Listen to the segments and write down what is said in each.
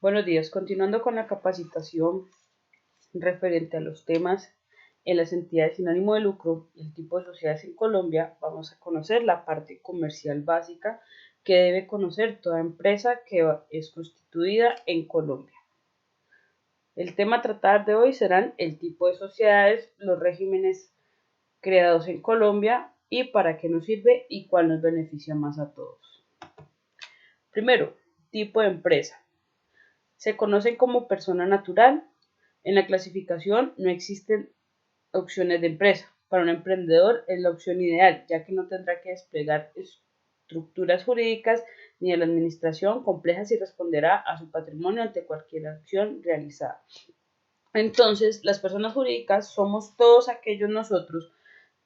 Buenos días. Continuando con la capacitación referente a los temas en las entidades sin ánimo de lucro y el tipo de sociedades en Colombia, vamos a conocer la parte comercial básica que debe conocer toda empresa que es constituida en Colombia. El tema a tratar de hoy serán el tipo de sociedades, los regímenes creados en Colombia y para qué nos sirve y cuál nos beneficia más a todos. Primero, tipo de empresa. Se conocen como persona natural. En la clasificación no existen opciones de empresa. Para un emprendedor es la opción ideal, ya que no tendrá que desplegar estructuras jurídicas ni de la administración complejas y responderá a su patrimonio ante cualquier acción realizada. Entonces, las personas jurídicas somos todos aquellos nosotros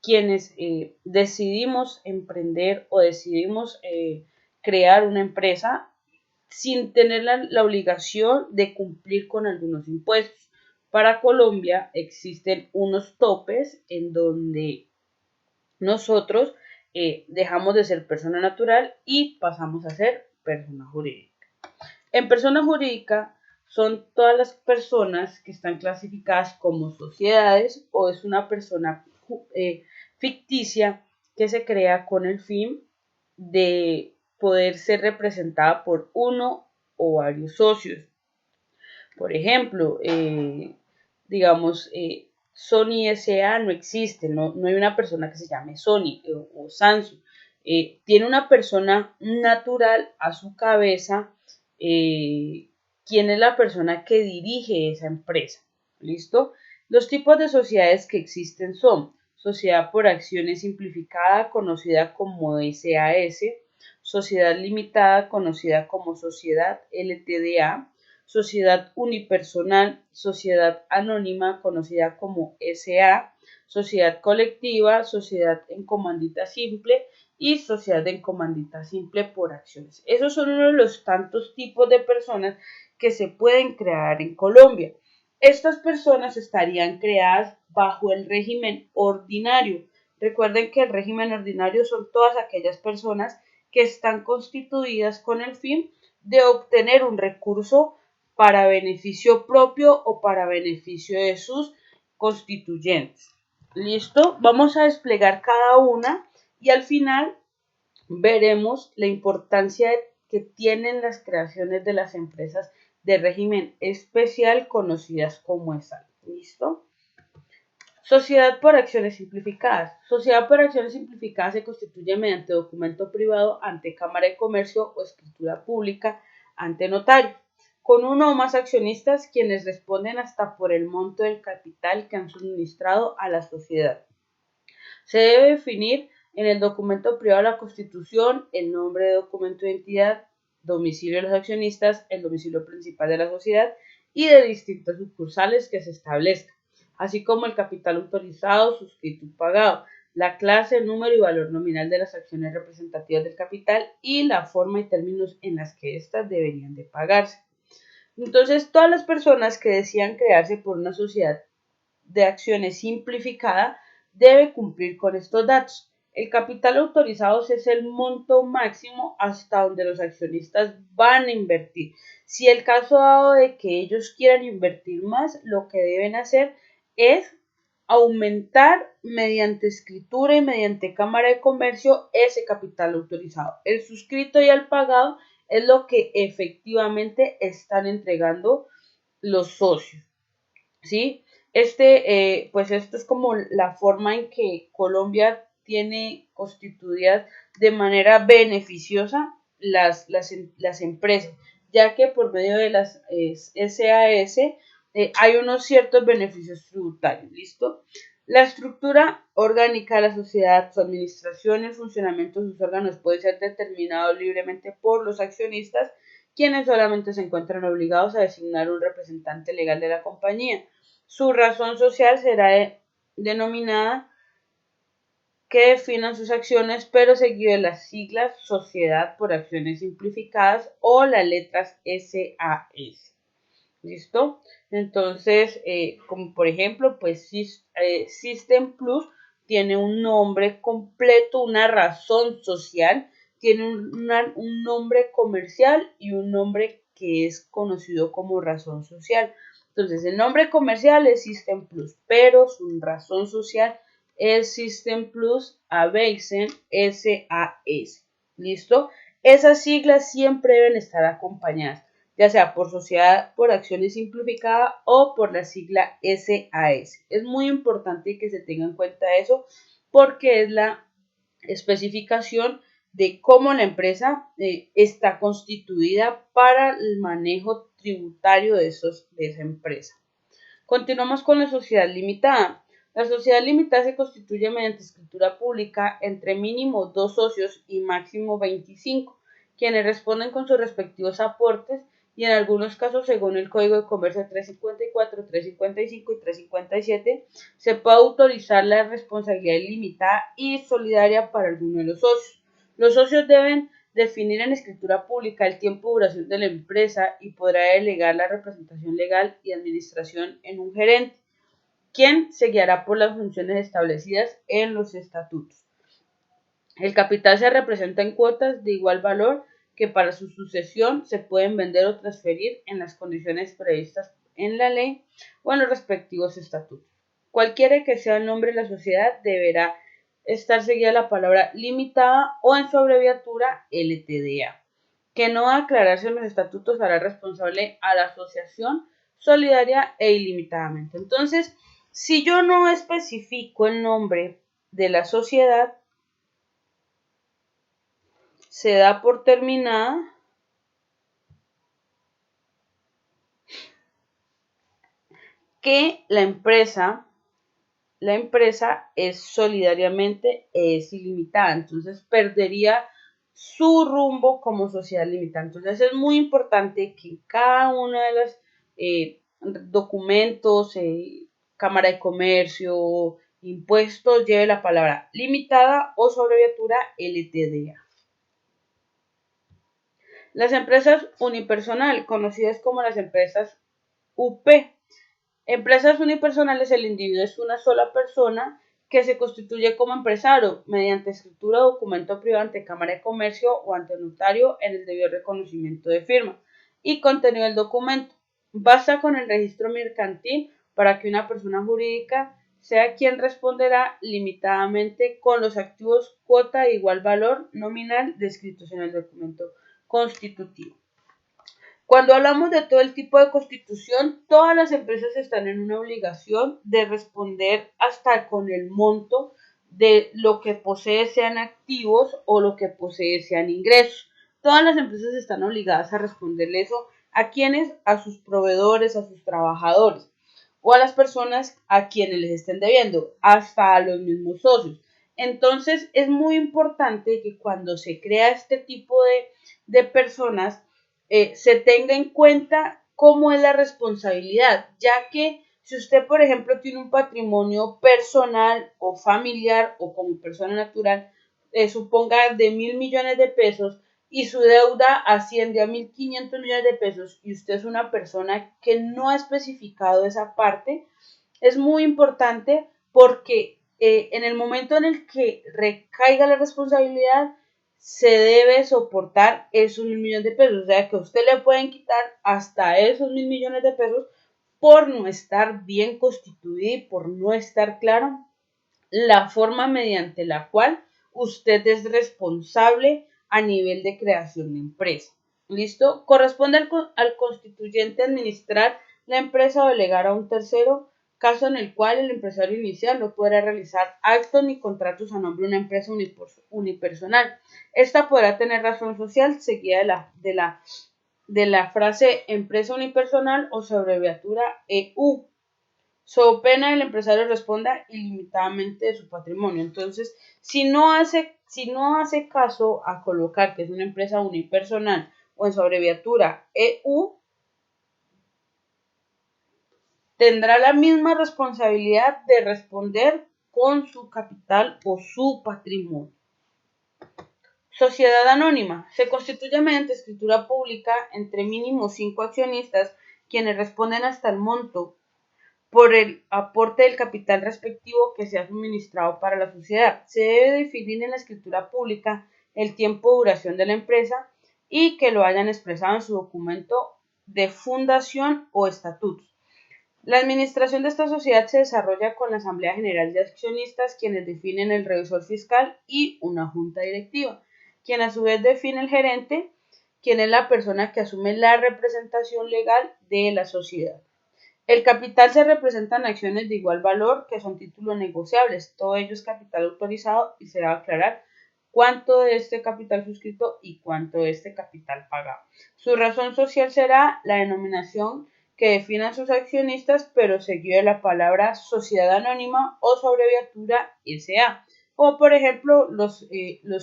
quienes decidimos emprender o decidimos crear una empresa sin tener la obligación de cumplir con algunos impuestos. Para Colombia existen unos topes en donde nosotros dejamos de ser persona natural y pasamos a ser persona jurídica. En persona jurídica son todas las personas que están clasificadas como sociedades o es una persona ficticia que se crea con el fin de poder ser representada por uno o varios socios. Por ejemplo, digamos, Sony SA no existe, no hay una persona que se llame Sony o Samsung. Tiene una persona natural a su cabeza, quien es la persona que dirige esa empresa. ¿Listo? Los tipos de sociedades que existen son sociedad por acciones simplificada, conocida como SAS, sociedad limitada, conocida como sociedad LTDA, sociedad unipersonal, sociedad anónima, conocida como SA, sociedad colectiva, sociedad en comandita simple y sociedad en comandita simple por acciones. Esos son uno de los tantos tipos de personas que se pueden crear en Colombia. Estas personas estarían creadas bajo el régimen ordinario. Recuerden que el régimen ordinario son todas aquellas personas que están constituidas con el fin de obtener un recurso para beneficio propio o para beneficio de sus constituyentes. ¿Listo? Vamos a desplegar cada una y al final veremos la importancia que tienen las creaciones de las empresas de régimen especial conocidas como ESAL. ¿Listo? Sociedad por acciones simplificadas. Sociedad por acciones simplificadas se constituye mediante documento privado ante Cámara de Comercio o escritura pública ante notario, con uno o más accionistas quienes responden hasta por el monto del capital que han suministrado a la sociedad. Se debe definir en el documento privado de la Constitución el nombre de documento de identidad, domicilio de los accionistas, el domicilio principal de la sociedad y de distintas sucursales que se establezcan, así como el capital autorizado, suscrito y pagado, la clase, número y valor nominal de las acciones representativas del capital y la forma y términos en las que éstas deberían de pagarse. Entonces, todas las personas que decían crearse por una sociedad de acciones simplificada debe cumplir con estos datos. El capital autorizado es el monto máximo hasta donde los accionistas van a invertir. Si el caso dado de que ellos quieran invertir más, lo que deben hacer es aumentar mediante escritura y mediante Cámara de Comercio ese capital autorizado. El suscrito y el pagado es lo que efectivamente están entregando los socios, ¿sí? Pues esto es como la forma en que Colombia tiene constituidas de manera beneficiosa las empresas, ya que por medio de las SAS hay unos ciertos beneficios tributarios, ¿listo? La estructura orgánica de la sociedad, su administración y el funcionamiento de sus órganos puede ser determinado libremente por los accionistas, quienes solamente se encuentran obligados a designar un representante legal de la compañía. Su razón social será denominada que definan sus acciones, pero seguido de las siglas Sociedad por Acciones Simplificadas o las letras SAS. ¿Listo? Entonces, como por ejemplo, pues System Plus tiene un nombre completo, una razón social, tiene un nombre comercial y un nombre que es conocido como razón social. Entonces, el nombre comercial es System Plus, pero su razón social es System Plus Avexen SAS. ¿Listo? Esas siglas siempre deben estar acompañadas, ya sea por Sociedad por Acciones Simplificada o por la sigla SAS. Es muy importante que se tenga en cuenta eso porque es la especificación de cómo la empresa está constituida para el manejo tributario de esa empresa. Continuamos con la sociedad limitada. La sociedad limitada se constituye mediante escritura pública entre mínimo 2 socios y máximo 25, quienes responden con sus respectivos aportes y en algunos casos, según el Código de Comercio 354, 355 y 357, se puede autorizar la responsabilidad ilimitada y solidaria para alguno de los socios. Los socios deben definir en escritura pública el tiempo de duración de la empresa y podrá delegar la representación legal y administración en un gerente, quien se guiará por las funciones establecidas en los estatutos. El capital se representa en cuotas de igual valor que para su sucesión se pueden vender o transferir en las condiciones previstas en la ley o en los respectivos estatutos. Cualquiera que sea el nombre de la sociedad deberá estar seguida la palabra limitada o en su abreviatura LTDA, que no va a aclararse en los estatutos hará responsable a la asociación solidaria e ilimitadamente. Entonces, si yo no especifico el nombre de la sociedad, se da por terminada que la empresa es solidariamente es ilimitada, entonces perdería su rumbo como sociedad limitada. Entonces es muy importante que cada uno de los documentos, Cámara de Comercio, impuestos, lleve la palabra limitada o su abreviatura LTDA. Las empresas unipersonal, conocidas como las empresas UP. Empresas unipersonales, el individuo es una sola persona que se constituye como empresario mediante escritura o documento privado ante Cámara de Comercio o ante notario en el debido reconocimiento de firma y contenido del documento. Basta con el registro mercantil para que una persona jurídica sea quien responderá limitadamente con los activos cuota de igual valor nominal descritos en el documento constitutivo. Cuando hablamos de todo el tipo de constitución, todas las empresas están en una obligación de responder hasta con el monto de lo que posee sean activos o lo que posee sean ingresos. Todas las empresas están obligadas a responderle eso a quienes, a sus proveedores, a sus trabajadores o a las personas a quienes les estén debiendo, hasta a los mismos socios. Entonces es muy importante que cuando se crea este tipo de personas, se tenga en cuenta cómo es la responsabilidad, ya que si usted, por ejemplo, tiene un patrimonio personal o familiar o como persona natural, suponga de 1.000 millones de pesos y su deuda asciende a 1.500 millones de pesos y usted es una persona que no ha especificado esa parte, es muy importante porque en el momento en el que recaiga la responsabilidad, se debe soportar esos 1.000 millones de pesos. O sea que a usted le pueden quitar hasta esos 1.000 millones de pesos por no estar bien constituido y por no estar claro la forma mediante la cual usted es responsable a nivel de creación de empresa. ¿Listo? Corresponde al constituyente administrar la empresa o delegar a un tercero, caso en el cual el empresario inicial no podrá realizar actos ni contratos a nombre de una empresa unipersonal. Esta podrá tener razón social seguida de la frase empresa unipersonal o su abreviatura EU. So pena el empresario responda ilimitadamente de su patrimonio. Entonces, si no hace caso a colocar que es una empresa unipersonal o en su abreviatura EU, tendrá la misma responsabilidad de responder con su capital o su patrimonio. Sociedad anónima. Se constituye mediante escritura pública entre mínimo 5 accionistas, quienes responden hasta el monto por el aporte del capital respectivo que se ha suministrado para la sociedad. Se debe definir en la escritura pública el tiempo de duración de la empresa y que lo hayan expresado en su documento de fundación o estatutos. La administración de esta sociedad se desarrolla con la Asamblea General de Accionistas, quienes definen el revisor fiscal y una junta directiva, quien a su vez define el gerente, quien es la persona que asume la representación legal de la sociedad. El capital se representa en acciones de igual valor, que son títulos negociables. Todo ello es capital autorizado y se va a aclarar cuánto de este capital suscrito y cuánto de este capital pagado. Su razón social será la denominación que definan sus accionistas, pero seguido de la palabra sociedad anónima o su abreviatura SA. O por ejemplo, los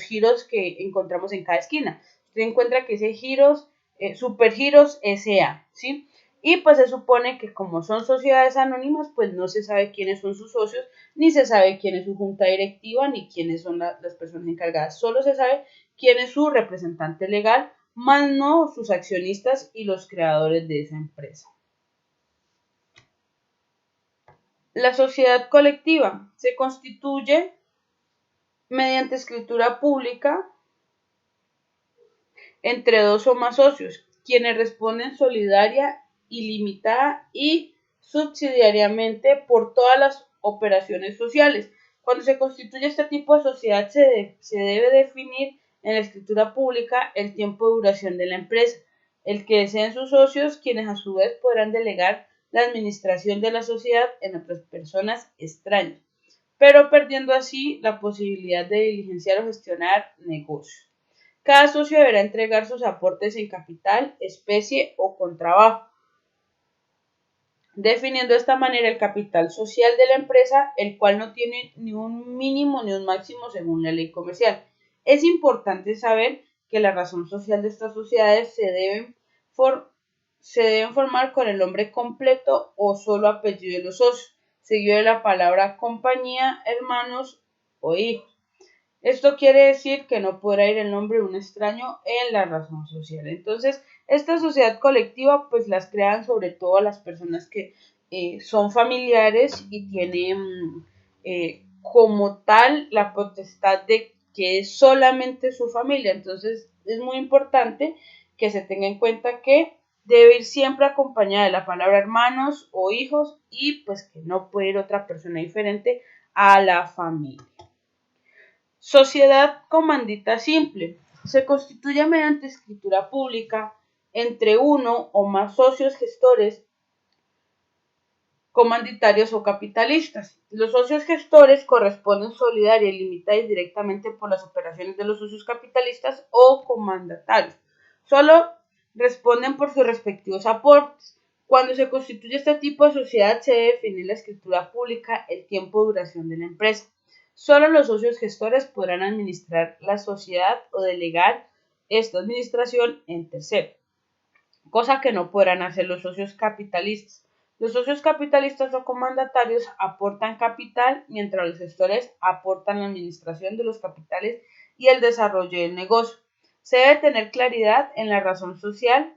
giros que encontramos en cada esquina. Usted encuentra que dice giros, supergiros SA, ¿sí? Y pues se supone que como son sociedades anónimas, pues no se sabe quiénes son sus socios, ni se sabe quién es su junta directiva, ni quiénes son las personas encargadas. Solo se sabe quién es su representante legal, más no sus accionistas y los creadores de esa empresa. La sociedad colectiva se constituye mediante escritura pública entre dos o más socios, quienes responden solidaria, ilimitada y subsidiariamente por todas las operaciones sociales. Cuando se constituye este tipo de sociedad se debe definir en la escritura pública el tiempo de duración de la empresa, el que deseen sus socios, quienes a su vez podrán delegar la administración de la sociedad en otras personas extrañas, pero perdiendo así la posibilidad de diligenciar o gestionar negocios. Cada socio deberá entregar sus aportes en capital, especie o con trabajo, definiendo de esta manera el capital social de la empresa, el cual no tiene ni un mínimo ni un máximo según la ley comercial. Es importante saber que la razón social de estas sociedades se deben formar con el nombre completo o solo apellido de los socios, seguido de la palabra compañía, hermanos o hijos. Esto quiere decir que no podrá ir el nombre de un extraño en la razón social. Entonces, esta sociedad colectiva pues las crean sobre todo las personas que son familiares y tienen como tal la potestad de que es solamente su familia. Entonces, es muy importante que se tenga en cuenta que debe ir siempre acompañada de la palabra hermanos o hijos y pues que no puede ir otra persona diferente a la familia. Sociedad comandita simple. Se constituye mediante escritura pública entre uno o más socios gestores, comanditarios o capitalistas. Los socios gestores corresponden solidaria y limitados directamente por las operaciones de los socios capitalistas o comandatarios. Solo responden por sus respectivos aportes. Cuando se constituye este tipo de sociedad se debe definir la escritura pública, el tiempo de duración de la empresa. Solo los socios gestores podrán administrar la sociedad o delegar esta administración en tercero, cosa que no podrán hacer los socios capitalistas. Los socios capitalistas o comandatarios aportan capital, mientras los gestores aportan la administración de los capitales y el desarrollo del negocio. Se debe tener claridad en la razón social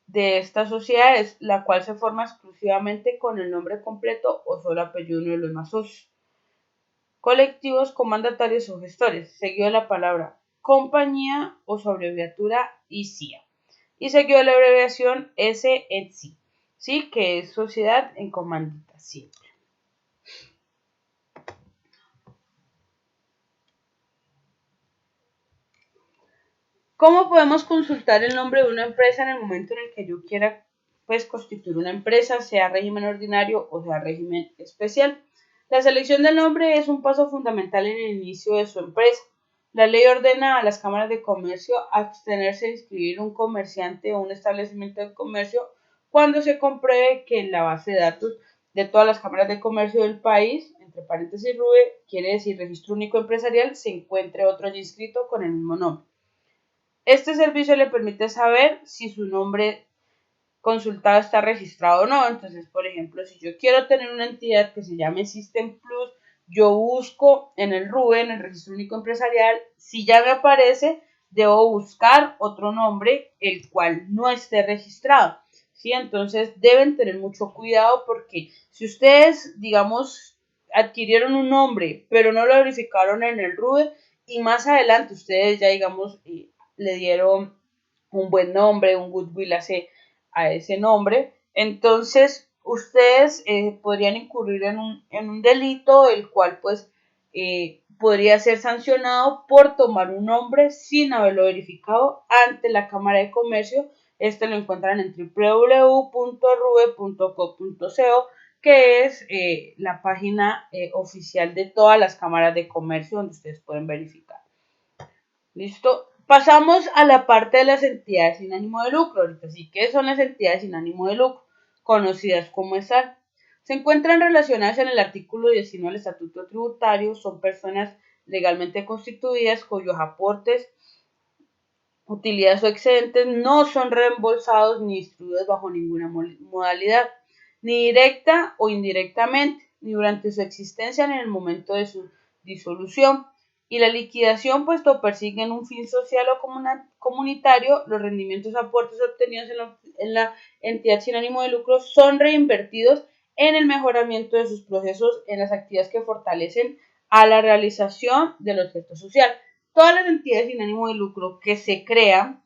de estas sociedades, la cual se forma exclusivamente con el nombre completo o solo apellido de uno de los más socios. Colectivos, comandatarios o gestores, seguido de la palabra compañía o su abreviatura ICIA, y seguido de la abreviación SETSI, ¿sí? Que es sociedad en comandita simple. ¿Cómo podemos consultar el nombre de una empresa en el momento en el que yo quiera pues constituir una empresa, sea régimen ordinario o sea régimen especial? La selección del nombre es un paso fundamental en el inicio de su empresa. La ley ordena a las cámaras de comercio abstenerse de inscribir un comerciante o un establecimiento de comercio cuando se compruebe que en la base de datos de todas las cámaras de comercio del país, entre paréntesis RUE, quiere decir Registro Único Empresarial, se encuentre otro ya inscrito con el mismo nombre. Este servicio le permite saber si su nombre consultado está registrado o no. Entonces, por ejemplo, si yo quiero tener una entidad que se llame System Plus, yo busco en el RUE, en el Registro Único Empresarial, si ya me aparece, debo buscar otro nombre el cual no esté registrado, ¿sí? Entonces, deben tener mucho cuidado porque si ustedes, digamos, adquirieron un nombre, pero no lo verificaron en el RUE y más adelante ustedes ya, digamos, le dieron un buen nombre, un goodwill a ese nombre. Entonces, ustedes podrían incurrir en un delito, el cual pues podría ser sancionado por tomar un nombre sin haberlo verificado ante la Cámara de Comercio. Este lo encuentran en www.rube.co.co, que es la página oficial de todas las cámaras de comercio donde ustedes pueden verificar. ¿Listo? Pasamos a la parte de las entidades sin ánimo de lucro. Ahorita sí, ¿qué son las entidades sin ánimo de lucro? Conocidas como ESAL. Se encuentran relacionadas en el artículo 19 del Estatuto Tributario. Son personas legalmente constituidas cuyos aportes, utilidades o excedentes no son reembolsados ni distribuidos bajo ninguna modalidad, ni directa o indirectamente, ni durante su existencia ni en el momento de su disolución. Y la liquidación, puesto persiguen un fin social o comunitario, los rendimientos o aportes obtenidos en la entidad sin ánimo de lucro son reinvertidos en el mejoramiento de sus procesos, en las actividades que fortalecen a la realización del objeto social. Todas las entidades sin ánimo de lucro que se crean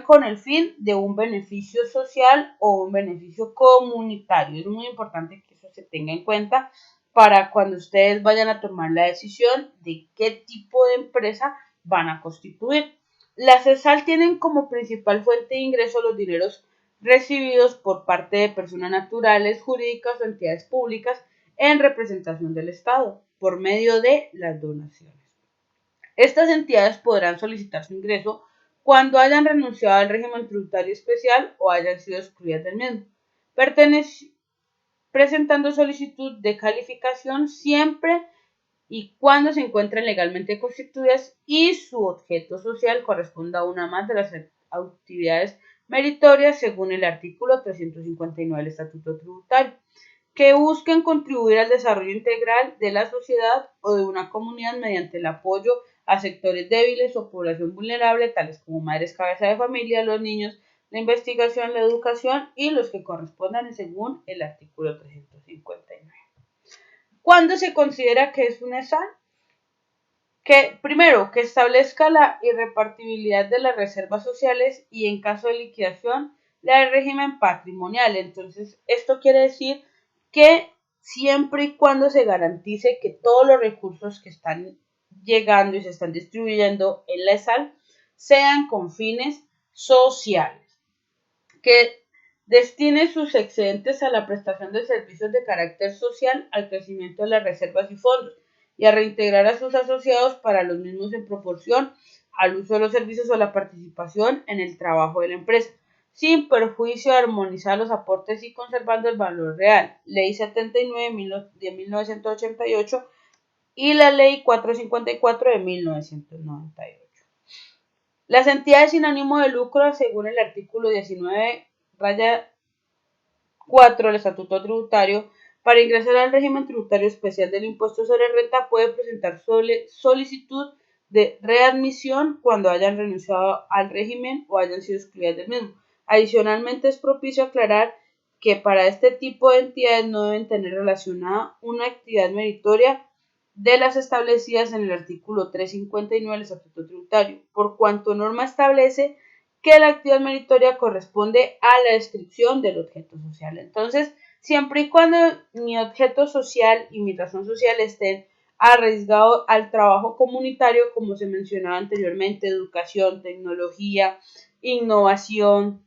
con el fin de un beneficio social o un beneficio comunitario. Es muy importante que eso se tenga en cuenta para cuando ustedes vayan a tomar la decisión de qué tipo de empresa van a constituir. Las ESAL tienen como principal fuente de ingreso los dineros recibidos por parte de personas naturales, jurídicas o entidades públicas en representación del Estado por medio de las donaciones. Estas entidades podrán solicitar su ingreso cuando hayan renunciado al régimen tributario especial o hayan sido excluidas del mismo, presentando solicitud de calificación siempre y cuando se encuentren legalmente constituidas y su objeto social corresponda a una más de las actividades meritorias según el artículo 359 del Estatuto Tributario, que busquen contribuir al desarrollo integral de la sociedad o de una comunidad mediante el apoyo a sectores débiles o población vulnerable, tales como madres cabeza de familia, los niños, la investigación, la educación y los que correspondan según el artículo 359. ¿Cuándo se considera que es una ESAL? Que primero, que establezca la irrepartibilidad de las reservas sociales y en caso de liquidación, la del régimen patrimonial. Entonces, esto quiere decir que siempre y cuando se garantice que todos los recursos que están llegando y se están distribuyendo en la ESAL sean con fines sociales, que destine sus excedentes a la prestación de servicios de carácter social, al crecimiento de las reservas y fondos y a reintegrar a sus asociados para los mismos en proporción al uso de los servicios o la participación en el trabajo de la empresa, sin perjuicio de armonizar los aportes y conservando el valor real. Ley 79 de 1988 y la Ley 454 de 1998. Las entidades sin ánimo de lucro, según el artículo 19, raya 4 del Estatuto Tributario, para ingresar al régimen tributario especial del impuesto sobre renta puede presentar solicitud de readmisión cuando hayan renunciado al régimen o hayan sido excluidas del mismo. Adicionalmente, es propicio aclarar que para este tipo de entidades no deben tener relacionada una actividad meritoria de las establecidas en el artículo 359 del Estatuto Tributario, por cuanto norma establece que la actividad meritoria corresponde a la descripción del objeto social. Entonces, siempre y cuando mi objeto social y mi razón social estén arriesgados al trabajo comunitario, como se mencionaba anteriormente, educación, tecnología, innovación,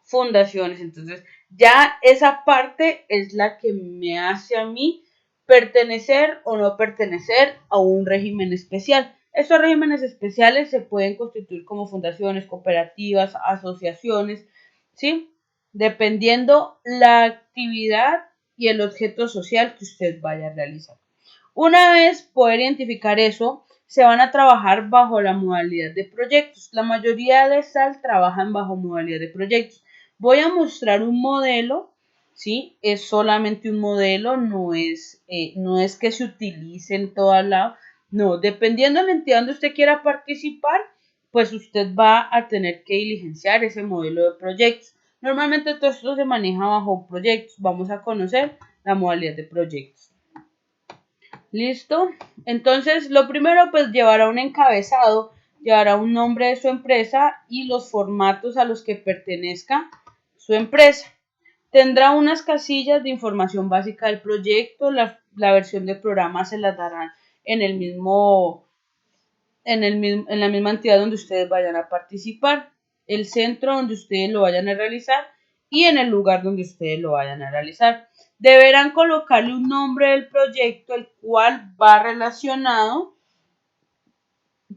fundaciones. Entonces, ya esa parte es la que me hace a mí pertenecer o no pertenecer a un régimen especial. Estos regímenes especiales se pueden constituir como fundaciones, cooperativas, asociaciones, ¿sí? Dependiendo la actividad y el objeto social que usted vaya a realizar. Una vez poder identificar eso, se van a trabajar bajo la modalidad de proyectos. La mayoría de SAL trabajan bajo modalidad de proyectos. Voy a mostrar un modelo, ¿sí? Es solamente un modelo, no es que se utilice en todo lado. No, dependiendo de la entidad donde usted quiera participar, pues usted va a tener que diligenciar ese modelo de proyectos. Normalmente todo esto se maneja bajo proyectos. Vamos a conocer la modalidad de proyectos. ¿Listo? Entonces, lo primero, pues llevará un encabezado, llevará un nombre de su empresa y los formatos a los que pertenezca su empresa. Tendrá unas casillas de información básica del proyecto, la versión del programa se las darán en la misma entidad donde ustedes vayan a participar, el centro donde ustedes lo vayan a realizar y en el lugar donde ustedes lo vayan a realizar. Deberán colocarle un nombre del proyecto, el cual va relacionado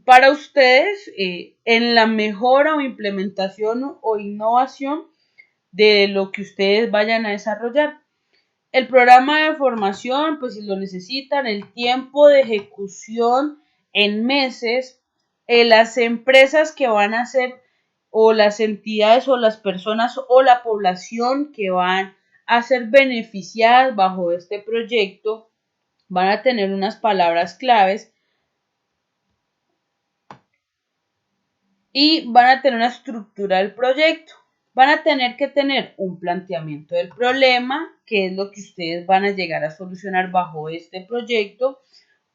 para ustedes en la mejora o implementación o innovación de lo que ustedes vayan a desarrollar. El programa de formación, pues si lo necesitan, el tiempo de ejecución en meses, las empresas que van a ser o las entidades o las personas o la población que van a ser beneficiadas bajo este proyecto van a tener unas palabras claves y van a tener una estructura del proyecto. Van a tener que tener un planteamiento del problema, que es lo que ustedes van a llegar a solucionar bajo este proyecto,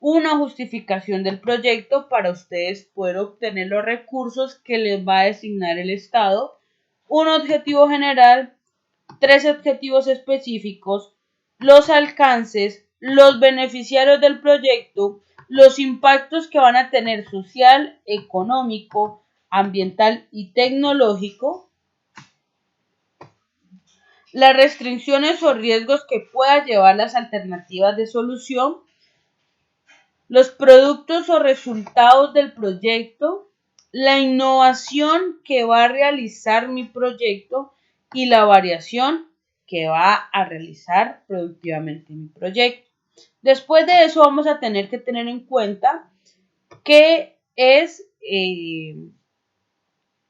una justificación del proyecto para ustedes poder obtener los recursos que les va a designar el Estado, un objetivo general, 3 objetivos específicos, los alcances, los beneficiarios del proyecto, los impactos que van a tener social, económico, ambiental y tecnológico, las restricciones o riesgos que pueda llevar las alternativas de solución, los productos o resultados del proyecto, la innovación que va a realizar mi proyecto y la variación que va a realizar productivamente mi proyecto. Después de eso vamos a tener que tener en cuenta qué es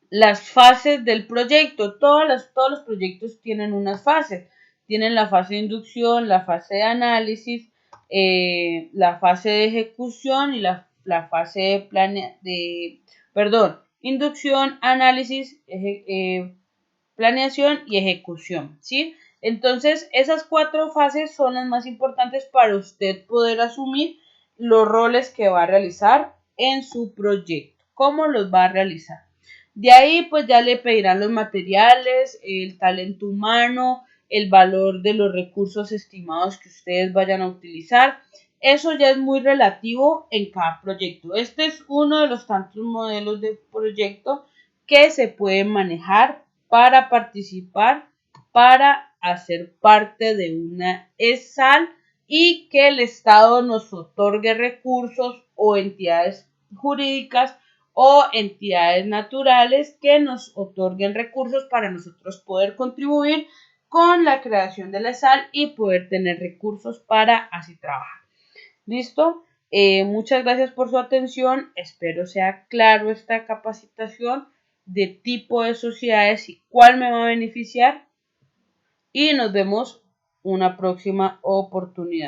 las fases del proyecto. Todos los proyectos tienen unas fases. Tienen la fase de inducción, la fase de análisis, la fase de ejecución y la fase inducción, análisis, planeación y ejecución, ¿sí? Entonces, esas 4 fases son las más importantes para usted poder asumir los roles que va a realizar en su proyecto. ¿Cómo los va a realizar? De ahí, pues ya le pedirán los materiales, el talento humano, el valor de los recursos estimados que ustedes vayan a utilizar. Eso ya es muy relativo en cada proyecto. Este es uno de los tantos modelos de proyecto que se pueden manejar para participar, para hacer parte de una ESAL y que el Estado nos otorgue recursos o entidades jurídicas o entidades naturales que nos otorguen recursos para nosotros poder contribuir con la creación de la ESAL y poder tener recursos para así trabajar. ¿Listo? Muchas gracias por su atención. Espero sea claro esta capacitación de tipo de sociedades y cuál me va a beneficiar. Y nos vemos una próxima oportunidad.